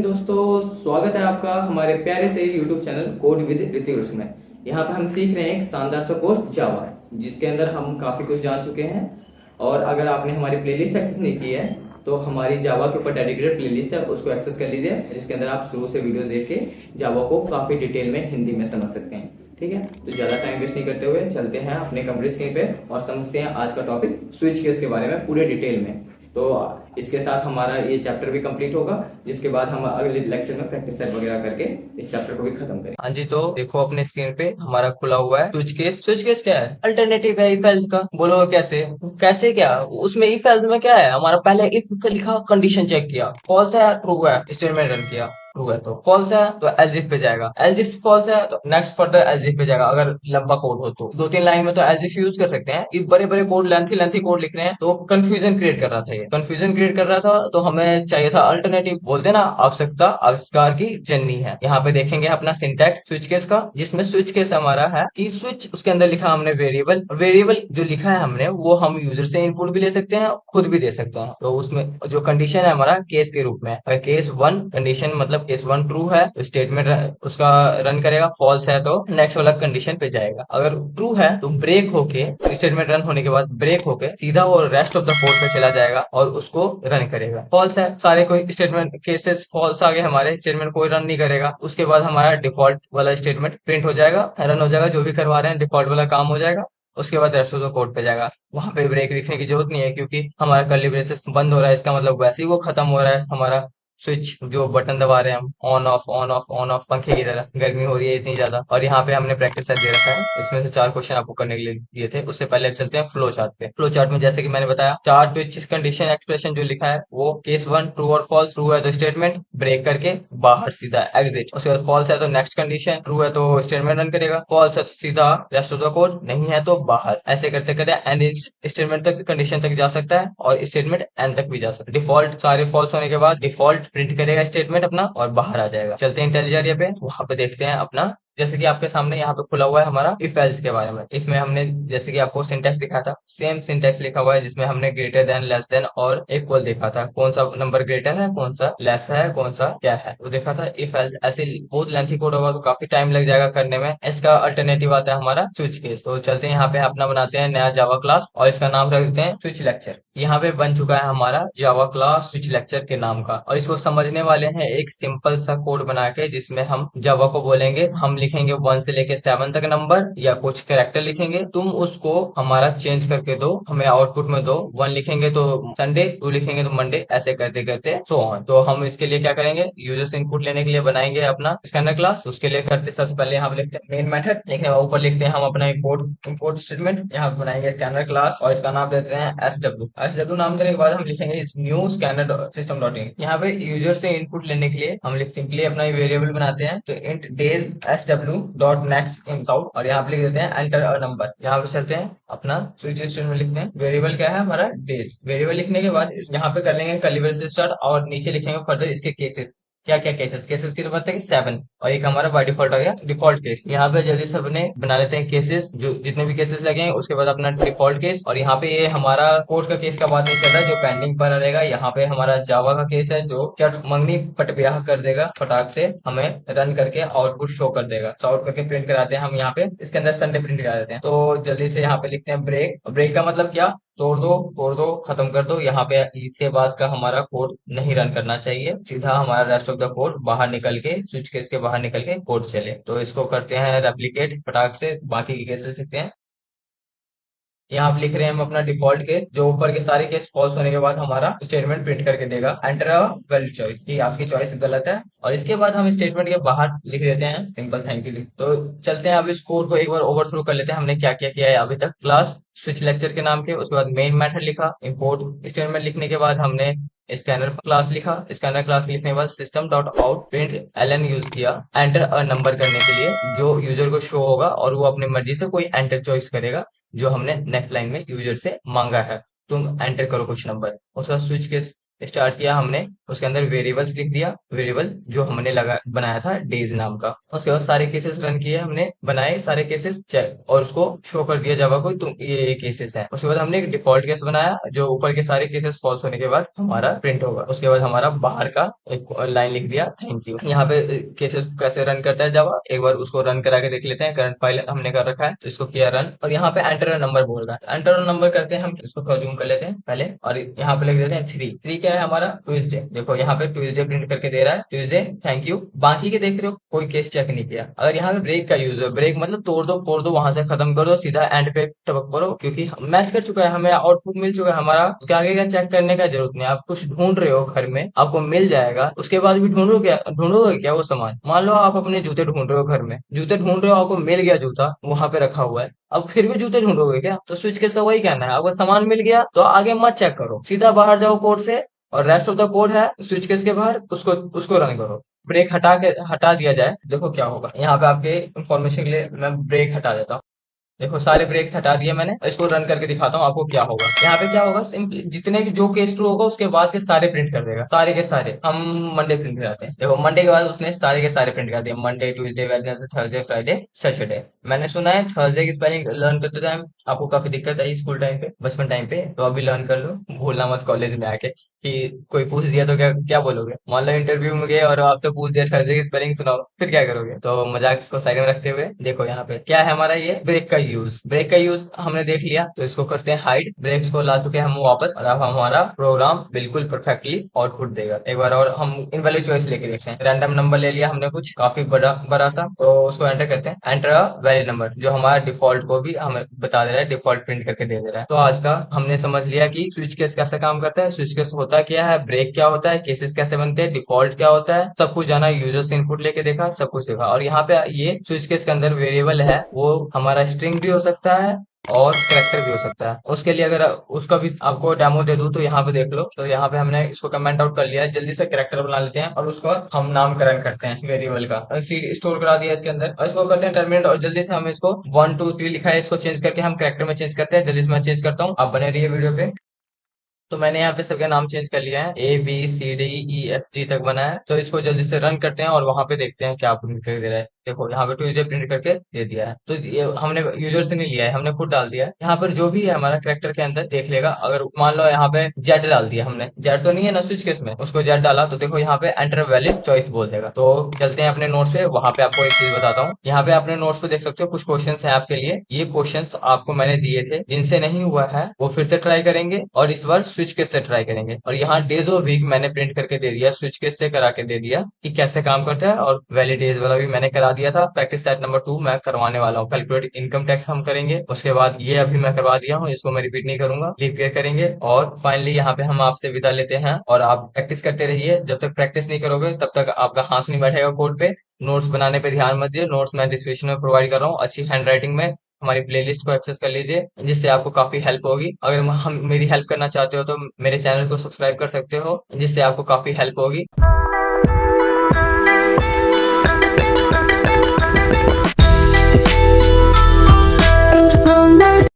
हिंद दोस्तों, स्वागत है आपका हमारे प्यारे से YouTube channel code with Hrithik Roshan में। यहाँ पे हम सीख रहे हैं एक शानदार सा कोर्स जावा, जिसके अंदर हम काफी कुछ जान चुके हैं। और अगर आपने हमारी प्लेलिस्ट एक्सेस नहीं की है तो हमारी जावा के ऊपर डेडिकेटेड प्लेलिस्ट है, उसको एक्सेस कर लीजिए, जिसके अंदर आप शुरू से वीडियो देख के जावा को काफी डिटेल में हिंदी में समझ सकते हैं। ठीक है, तो ज्यादा टाइम वेस्ट नहीं करते हुए चलते हैं अपने कंप्यूटर स्क्रीन पे और समझते हैं आज का टॉपिक स्विच केस के बारे में पूरे डिटेल में। तो इसके साथ हमारा ये चैप्टर भी कंप्लीट होगा, जिसके बाद हम अगले लेक्चर में प्रैक्टिस सेट वगैरह करके इस चैप्टर को भी खत्म करें। हाँ जी, तो देखो अपने स्क्रीन पे हमारा खुला हुआ है स्विच केस। स्विच केस क्या है? अल्टरनेटिव है इफ एल्स का। बोलो कैसे? कैसे क्या? उसमें इफ एल्स में क्या है, हमारा पहले इफ लिखा, कंडीशन चेक किया, फॉल्स है ट्रू है, स्टेटमेंट रन किया, ट्रू है तो फॉल्स है तो एल्स इफ पे जाएगा, एल्स इफ फॉल्स है तो नेक्स्ट फर्दर एल्स इफ पे जाएगा। अगर लंबा कोड हो तो दो तीन लाइन में तो एल्स इफ यूज कर सकते हैं। इस बड़े बड़े कोड, लेंथी लेंथी कोड लिख रहे हैं तो कंफ्यूजन क्रिएट कर रहा था, ये कंफ्यूजन क्रिएट कर रहा था, तो हमें चाहिए था अल्टरनेटिव। बोलते ना, आवश्यकता आविष्कार की जननी है। यहाँ पे देखेंगे अपना सिंटैक्स स्विच केस का, जिसमें स्विच केस हमारा है कि स्विच, उसके अंदर लिखा हमने वेरिएबल। वेरिएबल जो लिखा है हमने वो हम यूजर से इनपुट भी ले सकते हैं, खुद भी दे सकते हैं। तो उसमें जो कंडीशन है हमारा केस के रूप में, अगर केस वन कंडीशन मतलब केस वन ट्रू है तो स्टेटमेंट उसका रन करेगा, फॉल्स है तो नेक्स्ट वाला कंडीशन पे जाएगा। अगर ट्रू है तो ब्रेक होके, स्टेटमेंट रन होने के बाद ब्रेक होके सीधा वो रेस्ट ऑफ द कोड पे चला जाएगा और उसको रन करेगा। फॉल्स है, सारे कोई स्टेटमेंट केसेस फॉल्स आ गए, हमारे स्टेटमेंट कोई रन नहीं करेगा। उसके बाद हमारा डिफॉल्ट वाला स्टेटमेंट प्रिंट हो जाएगा, रन हो जाएगा, जो भी करवा रहे हैं डिफॉल्ट वाला काम हो जाएगा। उसके बाद रेस्ट ऑफ द कोड पे जाएगा। वहां पे ब्रेक लिखने की जरूरत नहीं है, क्योंकि हमारा कर्ली ब्रेसेस बंद हो रहा है, इसका मतलब वैसे ही वो खत्म हो रहा है। हमारा स्विच जो बटन दबा रहे हैं हम, on off on off on off, पंखे की तरह। गर्मी हो रही है इतनी ज्यादा। और यहाँ पे हमने प्रैक्टिस सेट दे रखा है, इसमें से 4 क्वेश्चन आपको करने के लिए दिए थे। उससे पहले चलते हैं फ्लो चार्ट पे। फ्लो चार्ट में जैसे कि मैंने बताया, 4 स्विच कंडीशन एक्सप्रेशन जो लिखा है वो केस वन ट्रू और फॉल्स। ट्रू है तो स्टेटमेंट ब्रेक करके बाहर सीधा एग्जिट। उसके बाद फॉल्स है तो नेक्स्ट कंडीशन, ट्रू है तो स्टेटमेंट रन करेगा, फॉल्स है तो सीधा रेस्ट ऑफ द कोड, नहीं है तो बाहर। ऐसे करते करते एंड स्टेटमेंट तक, कंडीशन तक जा सकता है और स्टेटमेंट एंड तक भी जा सकता है। डिफॉल्ट सारे फॉल्स होने के बाद डिफॉल्ट प्रिंट करेगा स्टेटमेंट अपना और बाहर आ जाएगा। चलते हैं इंटेलिजेरिया पे, वहां पे देखते हैं अपना, जैसे कि आपके सामने यहाँ पे खुला हुआ है हमारा इफ एल्स के बारे में। इफ में हमने जैसे कि आपको सिंटेक्स दिखा था, सेम सिंटेक्स लिखा हुआ है, जिसमें हमने ग्रेटर देन, लेस देन और इक्वल देखा था। कौन सा नंबर ग्रेटर है, कौन सा लेस है, कौन सा क्या है, वो देखा था। इफ एल्स ऐसे बहुत लेंथी कोड होगा तो काफी टाइम लग जाएगा करने में। इसका अल्टरनेटिव आता है हमारा स्विच केस। तो चलते हैं यहाँ पे अपना बनाते हैं नया जावा क्लास और इसका नाम रख देते हैं स्विच लेक्चर। यहाँ पे बन चुका है हमारा जावा क्लास स्विच लेक्चर के नाम का, और इसको समझने वाले हैं एक सिंपल सा कोड बना के, जिसमें हम जावा को बोलेंगे, हम लिखेंगे 1 से लेके 7 तक नंबर या कुछ कैरेक्टर लिखेंगे, तुम उसको हमारा चेंज करके दो, हमें आउटपुट में दो। 1 लिखेंगे तो संडे, 2 लिखेंगे तो मंडे, ऐसे करते करते सो ऑन। तो हम इसके लिए क्या करेंगे, यूजर से इनपुट लेने के लिए बनाएंगे अपना स्कैनर क्लास। उसके लिए करते सबसे पहले यहाँ पे लिखते हैं मेन मेथड, लिखने के ऊपर लिखते हैं हम अपना इंपोर्ट स्टेटमेंट। यहाँ पे बनाएंगे स्कैनर क्लास और इसका नाम देते हैं एस डब्ल्यू नाम देने के बाद हम लिखेंगे इस new scanner system dot in. यहाँ पे यूजर से इनपुट लेने के लिए हम सिंपली अपना वेरिएबल बनाते हैं, तो int days S W dot next in out, और यहाँ पे लिख देते हैं एंटर अ नंबर। यहाँ पे चलते हैं अपना स्विच स्टेटमेंट लिखते हैं, वेरिएबल क्या है हमारा डेज। वेरिएबल लिखने के बाद यहाँ पे कर लेंगे कर्ली ब्रेसेस से स्टार्ट और नीचे लिखेंगे फर्दर इसके केसेस। क्या क्या केसेस, केसेस की बात है कि 7, और एक हमारा बाय डिफॉल्ट आ गया डिफॉल्ट केस। यहाँ पे जल्दी से अपने बना लेते हैं केसेस, जो जितने भी केसेस लगे हैं उसके बाद अपना डिफॉल्ट केस। और यहाँ पे ये हमारा कोड का केस का बात नहीं चल रहा, जो पेंडिंग पर रहेगा। यहाँ पे हमारा जावा का केस है, जो चट मंगनी पट ब्याह कर देगा, फटाक से हमें रन करके आउटपुट शो कर देगा। आउट करके प्रिंट कराते हैं हम यहाँ पे, इसके अंदर संडे प्रिंट करा देते हैं। तो जल्दी से यहाँ पे लिखते हैं ब्रेक। ब्रेक का मतलब क्या, तोड़ दो, खत्म कर दो। यहाँ पे इसके बाद का हमारा कोड नहीं रन करना चाहिए, सीधा हमारा रेस्ट ऑफ द कोड बाहर निकल के, स्विच केस के बाहर निकल के कोड चले। तो इसको करते हैं रेप्लिकेट फटाक से, बाकी के केसेस लिखते हैं। यहाँ पे लिख रहे हैं हम अपना डिफॉल्ट केस, जो ऊपर के सारे केस फॉल्स होने के बाद हमारा स्टेटमेंट प्रिंट करके देगा एंटर अ वैल्यू चॉइस, कि आपकी चॉइस गलत है। और इसके बाद हम स्टेटमेंट के बाहर लिख देते हैं सिंपल थैंक यू। तो चलते हैं अब इस कोड को एक बार ओवरथ्रो कर लेते हैं, हमने क्या क्या किया है अभी तक। क्लास स्विच लेक्चर के नाम के, उसके बाद मेन मेथड लिखा, इंपोर्ट स्टेटमेंट लिखने के बाद हमने स्कैनर क्लास लिखा, स्कैनर क्लास लिखने के बाद system dot out println use किया एंटर अ नंबर करने के लिए, जो यूजर को शो होगा और वो अपनी मर्जी से कोई एंटर चॉइस करेगा, जो हमने नेक्स्ट लाइन में यूजर से मांगा है, तुम एंटर करो कुछ नंबर। उसका स्विच केस स्टार्ट किया हमने, उसके अंदर वेरिएबल्स लिख दिया, वेरिएबल जो हमने लगा बनाया था डेज नाम का। उसके बाद सारे केसेस रन किए हमने, बनाए सारे केसेस चेक, और उसको शो कर दिया जावा को, तुम ये केसेस है। उसके बाद हमने एक डिफॉल्ट केस बनाया जो ऊपर के सारे केसेस फॉल्स होने के बाद हमारा प्रिंट होगा। उसके बाद हमारा बाहर का एक लाइन लिख दिया थैंक यू। यहाँ पे केसेस कैसे रन करता है जावा, एक बार उसको रन करा के देख लेते हैं। करंट फाइल हमने कर रखा है तो इसको किया रन, और यहाँ पे एंटर नंबर बोल रहा है, एंटर नंबर करते हैं हम, इसको थोड़ा जूम कर लेते हैं पहले, और यहाँ पे लिख देते हैं 3। 3 क्या है हमारा, ट्यूजडे। देखो यहाँ पे ट्यूजडे प्रिंट करके दे रहा है, ट्यूजडे थैंक यू। बाकी के देख रहे हो कोई केस चेक नहीं किया। अगर यहाँ पे ब्रेक का यूज है, ब्रेक मतलब तोड़ दो फोड़ दो, वहां से खत्म कर दो, सीधा एंड पे टपक करो, क्योंकि मैच कर चुका है, हमें आउटपुट मिल चुका है हमारा, उसके आगे का चेक करने का जरूरत नहीं। आप कुछ ढूंढ रहे हो घर में, आपको मिल जाएगा, उसके बाद भी ढूंढोगे क्या वो सामान। मान लो आप अपने जूते ढूंढ रहे हो घर में, जूते ढूंढ रहे हो, आपको मिल गया जूता वहां पे रखा हुआ है, अब फिर भी जूते ढूंढोगे क्या। तो स्विच केस का वही कहना है, आपको सामान मिल गया तो आगे मत चेक करो, सीधा बाहर जाओ कोड से, और रेस्ट ऑफ द कोड है स्विच केस के बाहर, उसको उसको रन करो। ब्रेक हटा दिया जाए, देखो क्या होगा। यहाँ पे आपके इंफॉर्मेशन के लिए मैं ब्रेक हटा देता हूँ। देखो सारे ब्रेक्स हटा दिए मैंने, इसको रन करके दिखाता हूँ आपको क्या होगा। यहाँ पे क्या होगा, सिंपली जितने भी जो केस ट्रू होगा उसके बाद के सारे प्रिंट कर देगा, सारे के सारे। हम मंडे प्रिंट कराते हैं, देखो मंडे के बाद उसने सारे के सारे प्रिंट कर दिए, Monday Tuesday Wednesday Thursday Friday Saturday. मैंने सुना है थर्सडे की स्पेलिंग लर्न करते टाइम आपको काफी दिक्कत आई स्कूल टाइम पे, बचपन टाइम पे, तो अभी लर्न कर लो, भूलना मत कॉलेज में आके, कि कोई पूछ दिया तो क्या क्या बोलोगे। मान लो इंटरव्यू में गए और आपसे पूछ दिया थर्सडे की स्पेलिंग सुनाओ, फिर क्या करोगे। तो मजाक को साइड में रखते हुए देखो यहाँ पे क्या है हमारा, ये ब्रेक का यूज। ब्रेक का यूज हमने देख लिया, तो इसको करते हैं हाइड, ब्रेक्स को ला चुके हम वापस, और अब हमारा प्रोग्राम बिल्कुल परफेक्टली आउटपुट देगा। एक बार और हम इन वैल्यू चॉइस लेके देखते हैं। रैंडम नंबर ले लिया हमने कुछ काफी बड़ा बड़ा सा, तो उसको एंटर करते हैं, एंटर अ वैलिड नंबर, जो हमारा डिफॉल्ट को भी हमें बता दे रहा है, डिफॉल्ट प्रिंट करके दे दे रहा है। तो आज का हमने समझ लिया कि स्विच केस कैसे काम करता है, स्विच केस होता क्या है, ब्रेक क्या होता है, केसेस कैसे बनते हैं, डिफॉल्ट क्या होता है, सब कुछ जाना, यूजर से इनपुट लेके देखा, सब कुछ देखा। और यहाँ पे ये स्विच केस के अंदर वेरिएबल है, वो हमारा स्ट्रिंग भी हो सकता है और कैरेक्टर भी हो सकता है। उसके लिए अगर उसका भी आपको डेमो दे दूं तो यहाँ पे देख लो, तो यहाँ पे हमने इसको कमेंट आउट कर लिया है। जल्दी से कैरेक्टर बना लेते हैं और उसको हम नामकरण करते हैं वेरिएबल का, स्टोर करा दिया इसके अंदर, और इसको करते हैं टर्मिनेट, और जल्दी से हम इसको 1 2 3 लिखा है, इसको चेंज करके हम कैरेक्टर में चेंज करते हैं। जल्दी से मैं चेंज करता हूँ, आप बने रहिए वीडियो पे। तो मैंने यहाँ पे सबका नाम चेंज कर लिया है, ABCDEFG तक बना है। तो इसको जल्दी से रन करते हैं और वहां पे देखते हैं क्या प्रिंट करके दे रहा है। देखो यहाँ पे ट्यूजडे प्रिंट करके दे दिया है, तो ये हमने यूजर से नहीं लिया है, हमने खुद डाल दिया है। यहाँ पर जो भी है हमारा कैरेक्टर के अंदर देख लेगा। अगर मान लो यहाँ पे जेड डाल दिया हमने, जेड तो नहीं है ना स्विच केस में, उसको जेड डाला, तो देखो यहाँ पे एंटर वैलिड चॉइस बोल देगा। तो चलते हैं अपने नोट्स पे, वहां पे आपको एक चीज बताता हूँ। यहाँ पे अपने नोट्स पे देख सकते हो कुछ क्वेश्चन है आपके लिए, ये क्वेश्चन आपको मैंने दिए थे, जिनसे नहीं हुआ है वो फिर से ट्राई करेंगे, और इस बार स्विच केस से ट्राई करेंगे। और यहाँ डेज और वीक मैंने प्रिंट करके दे दिया, स्विच केस से करा के दे दिया कि कैसे काम करता है, और वैलिड डेज वाला भी मैंने करा दिया था। प्रैक्टिस सेट नंबर 2 मैं करवाने वाला हूँ, कैलकुलेट इनकम टैक्स हम करेंगे, उसके बाद ये अभी मैं करवा दिया हूँ, इसको मैं रिपीट नहीं करूंगा, लीव ईयर करेंगे। और फाइनली यहाँ पे हम आपसे विदा लेते हैं, और आप प्रैक्टिस करते रहिए, जब तक प्रैक्टिस नहीं करोगे तब तक आपका हाथ नहीं बैठेगा कोड पे। नोट्स बनाने पे ध्यान मत दिए, नोट्स मैं डिस्क्रिप्शन में प्रोवाइड कर रहा हूँ अच्छी हैंडराइटिंग में, हमारी प्लेलिस्ट को एक्सेस कर लीजिए, जिससे आपको काफी हेल्प होगी। अगर हम मेरी हेल्प करना चाहते हो तो मेरे चैनल को सब्सक्राइब कर सकते हो, जिससे आपको काफी हेल्प होगी।